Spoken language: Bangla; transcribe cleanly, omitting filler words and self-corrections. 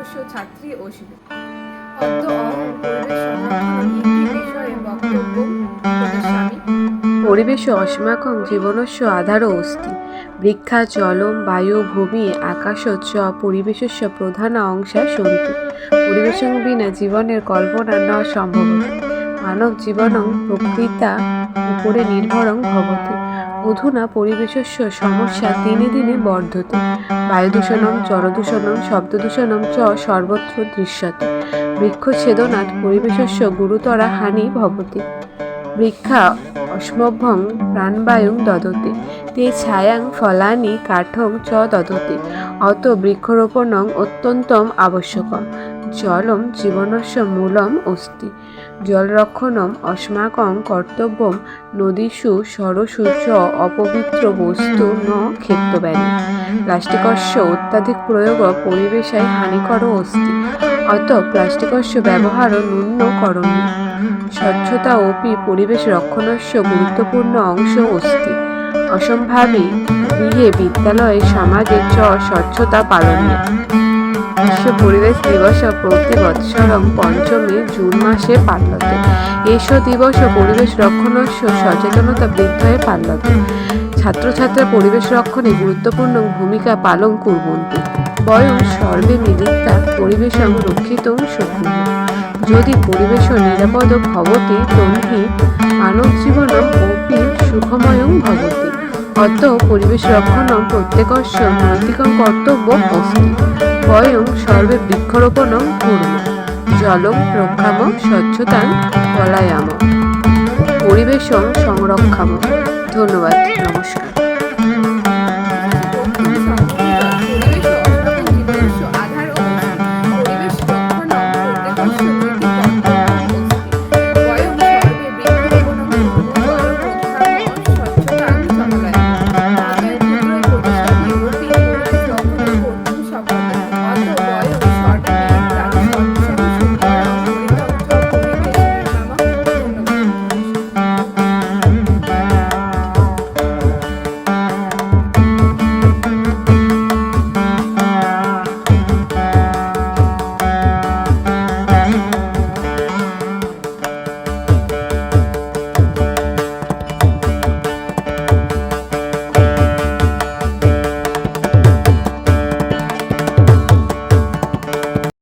সদস্য ছাত্রী ও শিবির। অদ্য অহং পরিবেশ সংরক্ষণ ইতি বিষয়ে বক্তব্য প্রদর্শামি। পরিবেশ অস্মাকং জীবনস্য আধারো অস্তি। বৃক্ষা জলম বায়ু ভূমি আকাশ চ পরিবেশস্য প্রধান অংশা সন্তি। পরিবেশং বিনা জীবনের কল্পনা ন সম্ভবতি। মানব জীবনং প্রকৃতা উপরে নির্ভরং ভবতি। অধুনা পরিবেশস্য সমস্যা দিনে দিনে বর্ধতে। বায়ুদূষণং জলদূষণং শব্দদূষণং চ সর্বত্র দৃশ্যতে। বৃক্ষচ্ছেদনাৎ পরিবেশস্য গুরুতরা হানি ভবতি। বৃক্ষা অশ্মভ্যং প্রাণবায়ুং দদতি। তে ছায়াং ফলানি কাঠং চ দদতি। অত বৃক্ষরোপণং অত্যন্তম আবশ্যকম। জলম জীবনস্য মূলম অস্তি। জলরক্ষণম অস্মাকং কর্তব্যম। নদীষু সরসু চ অপবিত্র বস্তু ন ক্ষেপ্তব্যানি। প্লাস্টিকস্য অত্যাধিক প্রয়োগ পরিবেশায় হানিকর অস্তি। অত প্লাস্টিকস্য ব্যবহারো নূন্য করণীয়। স্বচ্ছতা অপি পরিবেশ রক্ষণস্য গুরুত্বপূর্ণ অংশ অস্তি। অসম্ভাবী গৃহে বিদ্যালয়ে সমাজে চ স্বচ্ছতা পালনীয়। বিশ্ব পরিবেশ দিবস প্রতি বৎসরং পঞ্চমী জুন মাসে পাল্যতে। এষ দিবস পরিবেশ রক্ষণস্য সচেতনতা বৃদ্ধিয়ে পাল্যতে। ছাত্রছাত্রা পরিবেশ রক্ষণে গুরুত্বপূর্ণ ভূমিকা পালন কুর্বন্তি। বয়ং সর্বে মিলিত্বা পরিবেশং রক্ষিতুং শক্নুমঃ। যদি পরিবেশ নিরাপদ ভবতি তর্হি মানবজীবনম অপি সুখময়ং ভবতি। অত পরিবেশ রক্ষণং প্রত্যেকস্য নৈতিকং কর্তব্য অস্তি। বয়ং সর্বে বৃক্ষরোপণং কুর্মঃ। জলং রক্ষামঃ স্বচ্ছতাং পালয়ামঃ। পরিবেশং সংরক্ষামঃ। ধন্যবাদ, নমস্কার।